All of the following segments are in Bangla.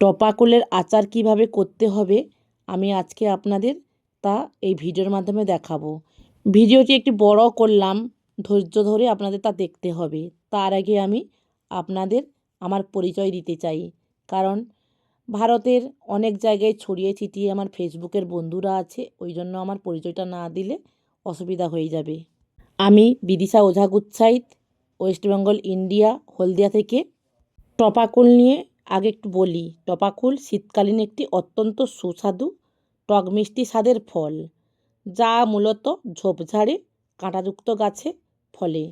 টপাকুলের আচার কিভাবে করতে হবে আমি আজকে আপনাদের তা এই ভিডিওর মাধ্যমে দেখাবো। ভিডিওটি একটি বড় করলাম, ধৈর্য ধরে আপনাদের তা দেখতে হবে। তার আগে আমি আপনাদের আমার পরিচয় দিতে চাই, কারণ ভারতের অনেক জায়গায় ছড়িয়ে ছিটিয়ে আমার ফেসবুকের বন্ধুরা আছে, ওই জন্য আমার পরিচয়টা না দিলে অসুবিধা হয়ে যাবে। আমি বিদিশা ওঝা গুচ্ছাইত, ওয়েস্ট বেঙ্গল, ইন্ডিয়া, হলদিয়া থেকে। টপাকুল নিয়ে আগে একটু বলি। টপাকুল শীতকালীন একটি অত্যন্ত সুস্বাদু টক মিষ্টি স্বাদের ফল, যা মূলত ঝোপঝাড়ে কাঁটাযুক্ত গাছে ফলে।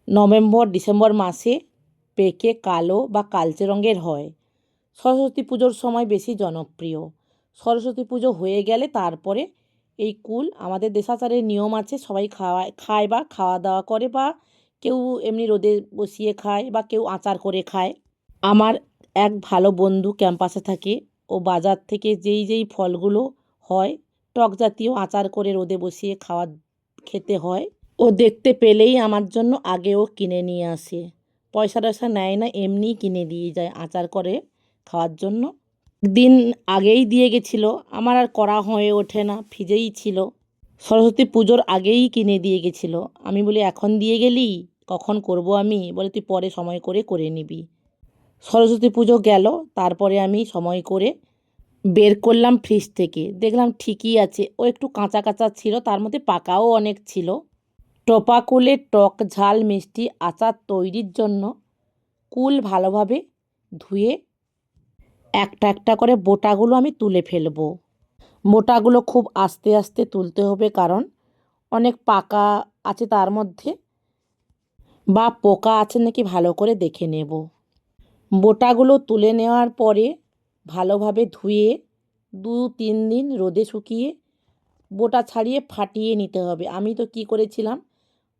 নভেম্বর ডিসেম্বর মাসে পেকে কালো বা কালচে রঙের হয়। সরস্বতী পুজোর সময় বেশি জনপ্রিয়। সরস্বতী পুজো হয়ে গেলে তারপরে এই কুল, আমাদের দেশাচারের নিয়ম আছে, সবাই খায় বা খাওয়া দাওয়া করে, বা কেউ এমনি রোদে বসিয়ে খায়, বা কেউ আচার করে খায়। আমার এক ভালো বন্ধু ক্যাম্পাসে থাকে, ও বাজার থেকে যেই ফলগুলো হয় টক জাতীয়, আচার করে রোদে বসিয়ে খেতে হয়, ও দেখতে পেলেই আমার জন্য আগেও কিনে নিয়ে আসে। পয়সা টয়সা নেয় না, এমনিই কিনে দিয়ে যায় আচার করে খাওয়ার জন্য। দিন আগেই দিয়ে গেছিলো, আমার আর করা হয়ে ওঠে না, ফ্রিজেই ছিল। সরস্বতী পুজোর আগেই কিনে দিয়ে গেছিলো। আমি বলি, এখন দিয়ে গেলি, কখন করব আমি? বলে, তুই পরে সময় করে নিবি। সরস্বতী পুজো গেল, তারপরে আমি সময় করে বের করলাম ফ্রিজ থেকে, দেখলাম ঠিকই আছে, ও একটু কাঁচা কাঁচা ছিল, তার মধ্যে পাকাও অনেক ছিল। টপাকুলের টক ঝাল মিষ্টি আচার তৈরির জন্য কুল ভালোভাবে ধুয়ে একটা একটা করে বোটাগুলো আমি তুলে ফেলবো। বোটাগুলো খুব আস্তে আস্তে তুলতে হবে, কারণ অনেক পাকা আছে তার মধ্যে, বা পোকা আছে নাকি ভালো করে দেখে নেব। বোটাগুলো তুলে নেওয়ার পরে ভালোভাবে ধুয়ে 2-3 দিন রোদে শুকিয়ে বোটা ছাড়িয়ে ফাটিয়ে নিতে হবে। আমি তো কি করেছিলাম,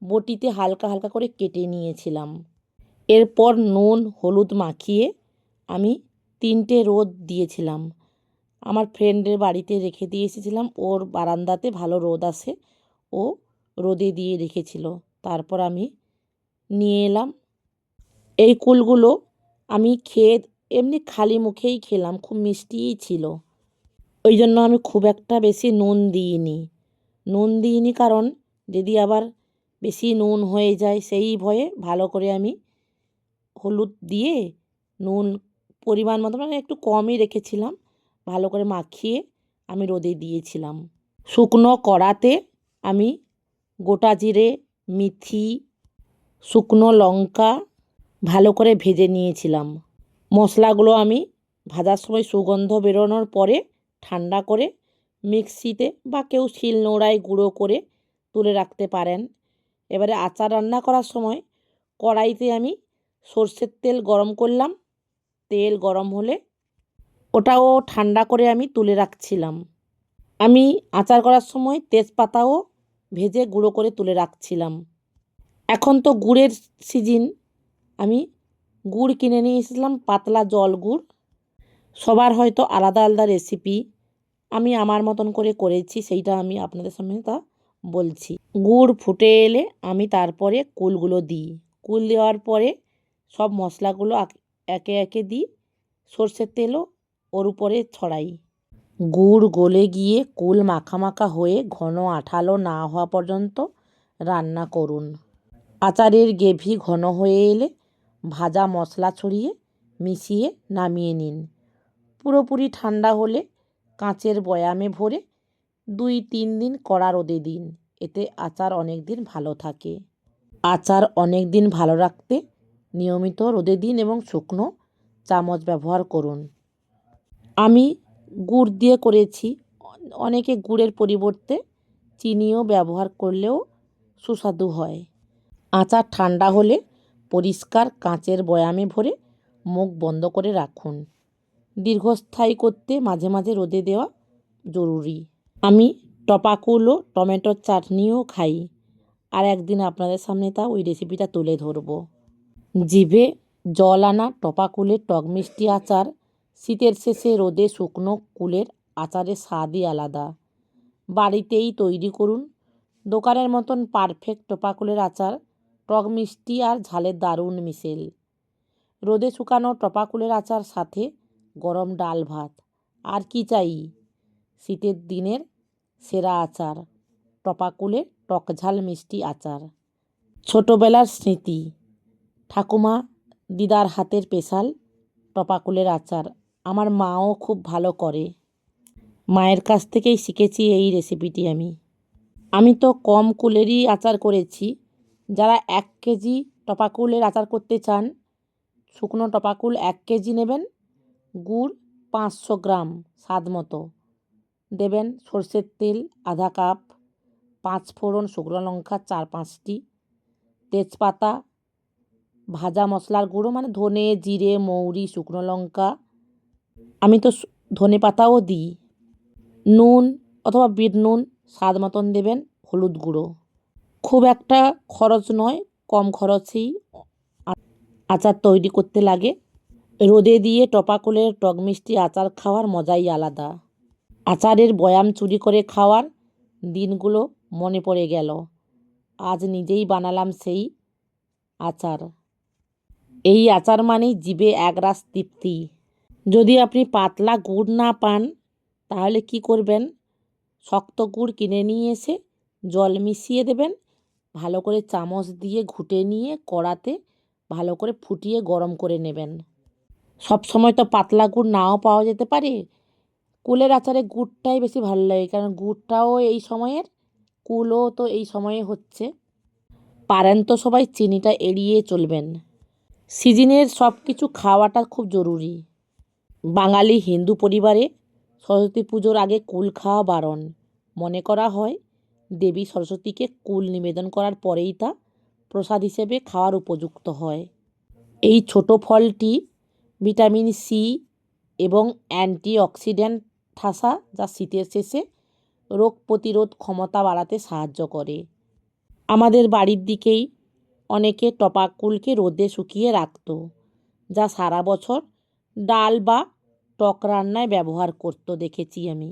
বটিতে হালকা হালকা করে কেটে নিয়েছিলাম। এরপর নুন হলুদ মাখিয়ে আমি 3টে রোদ দিয়েছিলাম। আমার ফ্রেন্ডের বাড়িতে রেখে দিয়ে এসেছিলাম, ওর বারান্দাতে ভালো রোদ আসে, ও রোদে দিয়ে রেখেছিল। তারপর আমি নিয়ে এলাম। এই কুলগুলো আমি খেয়ে এমনি খালি মুখেই খেলাম, খুব মিষ্টিই ছিল। ওই জন্য আমি খুব একটা বেশি নুন দিইনি, কারণ যদি আবার বেশি নুন হয়ে যায় সেই ভয়ে ভালো করে আমি হলুদ দিয়ে নুন পরিমাণ মতো, মানে একটু কমই রেখেছিলাম, ভালো করে মাখিয়ে আমি রোদে দিয়েছিলাম। শুকনো কড়াতে আমি গোটা জিরে, মেথি, শুকনো লঙ্কা ভালো করে ভেজে নিয়েছিলাম। মশলাগুলো আমি ভাজার সময় সুগন্ধ বেরোনোর পরে ঠান্ডা করে মিক্সিতে বা কেউ শিলনোড়ায় গুঁড়ো করে তুলে রাখতে পারেন। এবারে আচার রান্না করার সময় কড়াইতে আমি সর্ষের তেল গরম করলাম। তেল গরম হলে ওটাও ঠান্ডা করে আমি তুলে রাখছিলাম। আমি আচার করার সময় তেজপাতাও ভেজে গুঁড়ো করে তুলে রাখছিলাম। এখন তো গুড়ের সিজন, আমি গুড় কিনে নিয়ে এসেছিলাম, পাতলা জল গুড়। সবার হয়তো আলাদা আলাদা রেসিপি, আমি আমার মতন করে করেছি, সেইটা আমি আপনাদের সামনে তা বলছি। গুড় ফুটে এলে আমি তারপরে কুলগুলো দিই। কুল দেওয়ার পরে সব মশলাগুলো একে একে দিই, সর্ষের তেলও ওর উপরে ছড়াই। গুড় গলে গিয়ে কুল মাখা মাখা হয়ে ঘন আঠালো না হওয়া পর্যন্ত রান্না করুন। আচারের গ্রেভি ঘন হয়ে এলে ভাজা মশলা ছড়িয়ে মিশিয়ে নামিয়ে নিন। পুরোপুরি ঠান্ডা হলে কাঁচের বয়ামে ভরে 2-3 দিন কড়া রোদে দিন, এতে আচার অনেক দিন ভালো থাকে। আচার অনেক দিন ভালো রাখতে নিয়মিত রোদে দিন এবং শুকনো চামচ ব্যবহার করুন। আমি গুড় দিয়ে করেছি, অনেকে গুড়ের পরিবর্তে চিনিও ব্যবহার করলেও সুস্বাদু হয়। আচার ঠান্ডা হলে পরিষ্কার কাঁচের বয়ামে ভরে মুখ বন্ধ করে রাখুন। দীর্ঘস্থায়ী করতে মাঝে মাঝে রোদে দেওয়া জরুরি। আমি টপাকুল ও টমেটোর চাটনিও খাই, আর একদিন আপনাদের সামনে তা ওই রেসিপিটা তুলে ধরব। জিভে জল আনা টপাকুলের টক মিষ্টি আচার, শীতের শেষে রোদে শুকনো কুলের আচারের স্বাদই আলাদা। বাড়িতেই তৈরি করুন দোকানের মতন পারফেক্ট টপাকুলের আচার, টক মিষ্টি আর ঝালের দারুণ মিশেল। রোদে শুকানো টপাকুলের আচার সাথে গরম ডাল ভাত। আর কি চাই? শীতের দিনের সেরা আচার, টপাকুলের টক ঝাল মিষ্টি আচার। ছোটোবেলার স্মৃতি, ঠাকুমা দিদার হাতের স্পেশাল টপাকুলের আচার আমার মাও খুব ভালো করে। মায়ের কাছ থেকেই শিখেছি এই রেসিপিটি আমি তো কম কুলেরই আচার করেছি। যারা 1 কেজি টপাকুলের আচার করতে চান, শুকনো টপাকুল 1 কেজি নেবেন, গুড় 500 গ্রাম স্বাদ মতো দেবেন, সরষের তেল আধা কাপ, 5 ফোড়ন শুকনো লঙ্কা 4-5টি, তেজপাতা, ভাজা মশলার গুঁড়ো মানে ধনে, জিরে, মৌরি, শুকনো লঙ্কা, আমি তো ধনে পাতাও দিই, নুন অথবা বিট নুন স্বাদ মতন দেবেন, হলুদ গুঁড়ো। খুব একটা খরচ নয়, কম খরচেই আচার তৈরি করতে লাগে। রোদে দিয়ে টপাকুলের টক মিষ্টি আচার খাওয়ার মজাই আলাদা। আচারের বয়াম চুরি করে খাওয়ার দিনগুলো মনে পড়ে গেল। আজ নিজেই বানালাম সেই আচার। এই আচার মানেই জিভে একরাশ তৃপ্তি। যদি আপনি পাতলা গুড় না পান তাহলে কি করবেন? শক্ত গুড় কিনে নিয়ে এসে জল মিশিয়ে দেবেন, ভালো করে চামচ দিয়ে ঘুটে নিয়ে কড়াতে ভালো করে ফুটিয়ে গরম করে নেবেন। সব সময় তো পাতলা গুড় নাও পাওয়া যেতে পারে। কুলের আচারে গুড়টাই বেশি ভালো লাগে, কারণ গুড়টাও এই সময়ের, কুলও তো এই সময়ে হচ্ছে। পারেন তো সবাই চিনিটা এড়িয়ে চলবেন। সিজনের সব কিছু খাওয়াটা খুব জরুরি। বাঙালি হিন্দু পরিবারে সরস্বতী পুজোর আগে কুল খাওয়া বারণ। মনে করা হয় দেবী সরস্বতীকে কুল নিবেদন করার পরেই তা প্রসাদ হিসেবে খাওয়ার উপযুক্ত হয়। এই ছোট ফলটি ভিটামিন সি এবং অ্যান্টিঅক্সিডেন্ট ঠাসা, যা শীতের শেষে রোগ প্রতিরোধ ক্ষমতা বাড়াতে সাহায্য করে। আমাদের বাড়ির দিকেই অনেকে টপাকুলকে রোদে শুকিয়ে রাখত, যা সারা বছর ডাল বা টক রান্নায় ব্যবহার করত দেখেছি আমি।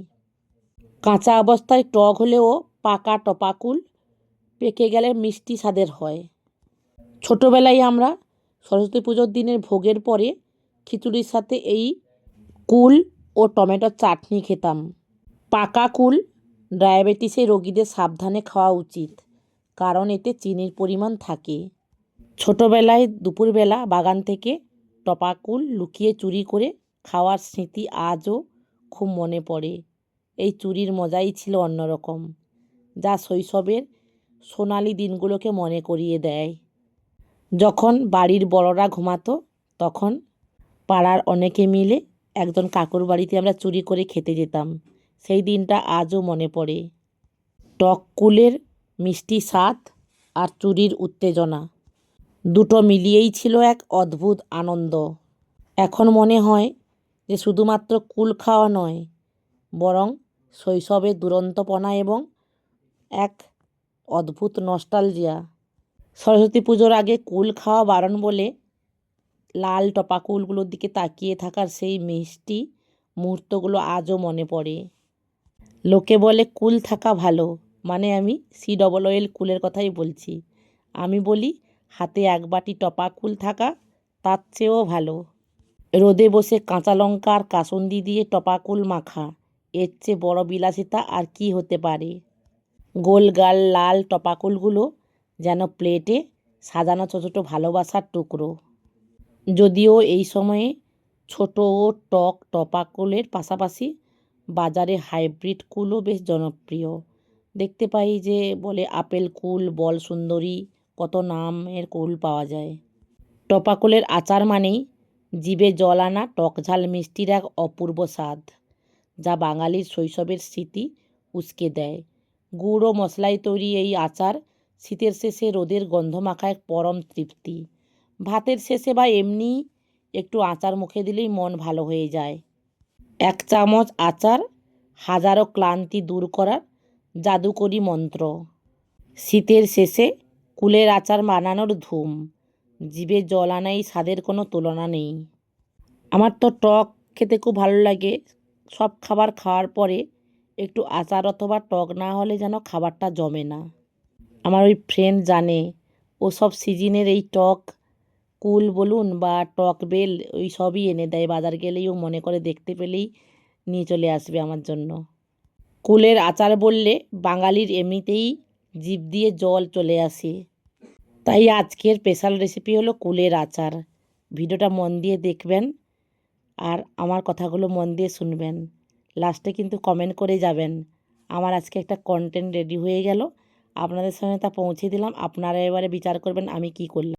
কাঁচা অবস্থায় টক হলেও পাকা টপাকুল পেকে গেলে মিষ্টি স্বাদের হয়। ছোটোবেলায় আমরা সরস্বতী পুজোর দিনের ভোগের পরে খিচুড়ির সাথে এই কুল ও টমেটোর চাটনি খেতাম। পাকা কুল ডায়াবেটিসের রোগীদের সাবধানে খাওয়া উচিত, কারণ এতে চিনির পরিমাণ থাকে। ছোটোবেলায় দুপুরবেলা বাগান থেকে টপাকুল লুকিয়ে চুরি করে খাওয়ার স্মৃতি আজও খুব মনে পড়ে। এই চুরির মজাই ছিল অন্যরকম, যা শৈশবের সোনালি দিনগুলোকে মনে করিয়ে দেয়। যখন বাড়ির বড়রা ঘুমাতো তখন পাড়ার অনেকে মিলে একজন কাকুর বাড়িতে আমরা চুরি করে খেতে যেতাম। সেই দিনটা আজও মনে পড়ে। টক কুলের মিষ্টি স্বাদ আর চুরির উত্তেজনা দুটো মিলিয়েই ছিল এক অদ্ভুত আনন্দ। এখন মনে হয় যে শুধুমাত্র কুল খাওয়া নয়, বরং শৈশবের দুরন্তপনা এবং এক অদ্ভুত নস্টালজিয়া। সরস্বতী পুজোর আগে কুল খাওয়া বারণ বলে লাল টপাকুলগুলোর দিকে তাকিয়ে থাকার সেই মিষ্টি মুহূর্তগুলো আজও মনে পড়ে। লোকে বলে কুল থাকা ভালো, মানে আমি COOL কুলের কথাই বলছি। আমি বলি হাতে এক বাটি টপাকুল থাকা তার চেয়েও ভালো। রোদে বসে কাঁচা লঙ্কা আর কাসুন্দি দিয়ে টপাকুল মাখা, এর চেয়ে বড় বিলাসিতা আর কি হতে পারে? গোল গাল লাল টপাকুলগুলো যেন প্লেটে সাজানো ছোটো ছোটো ভালোবাসার টুকরো। যদিও এই সময়ে ছোট ও টক টপাকুলের পাশাপাশি বাজারে হাইব্রিড কুলও বেশ জনপ্রিয়। দেখতে পাই যে বলে আপেল কুল, বল সুন্দরী, কত নামের কুল পাওয়া যায়। টপাকুলের আচার মানেই জিভে জল আনা টক ঝাল মিষ্টির এক অপূর্ব স্বাদ, যা বাঙালির শৈশবের স্মৃতি উস্কে দেয়। গুড় ও মশলায় তৈরি এই আচার শীতের শেষে রোদের গন্ধ মাখা এক পরম তৃপ্তি। ভাতের শেষে বা এমনি একটু আচার মুখে দিলেই মন ভালো হয়ে যায়। 1 চামচ আচার হাজারো ক্লান্তি দূর করার জাদুকরি মন্ত্র। শীতের শেষে কুলের আচার বানানোর ধুম, জিভে জল আনা এই স্বাদের কোনো তুলনা নেই। আমার তো টক খেতে খুব ভালো লাগে। সব খাবার খাওয়ার পরে একটু আচার অথবা টক না হলে যেন খাবারটা জমে না। আমার ওই ফ্রেন্ড জানে, ও সব সিজনের এই টক কুল বলুন বা টক বেল ওই সবই এনে দেয়, বাজার গেলেই ও মনে করে দেখতে পেলেই নিয়ে চলে আসবে আমার জন্য। কুলের আচার বললে বাঙালির এমনিতেই জিভ দিয়ে জল চলে আসে, তাই আজকের স্পেশাল রেসিপি হলো কুলের আচার। ভিডিওটা মন দিয়ে দেখবেন আর আমার কথাগুলো মন দিয়ে শুনবেন, লাস্টে কিন্তু কমেন্ট করে যাবেন। আমার আজকে একটা কন্টেন্ট রেডি হয়ে গেল, আপনাদের সঙ্গে তা পৌঁছে দিলাম। আপনারা এবারে বিচার করবেন আমি কি করলাম।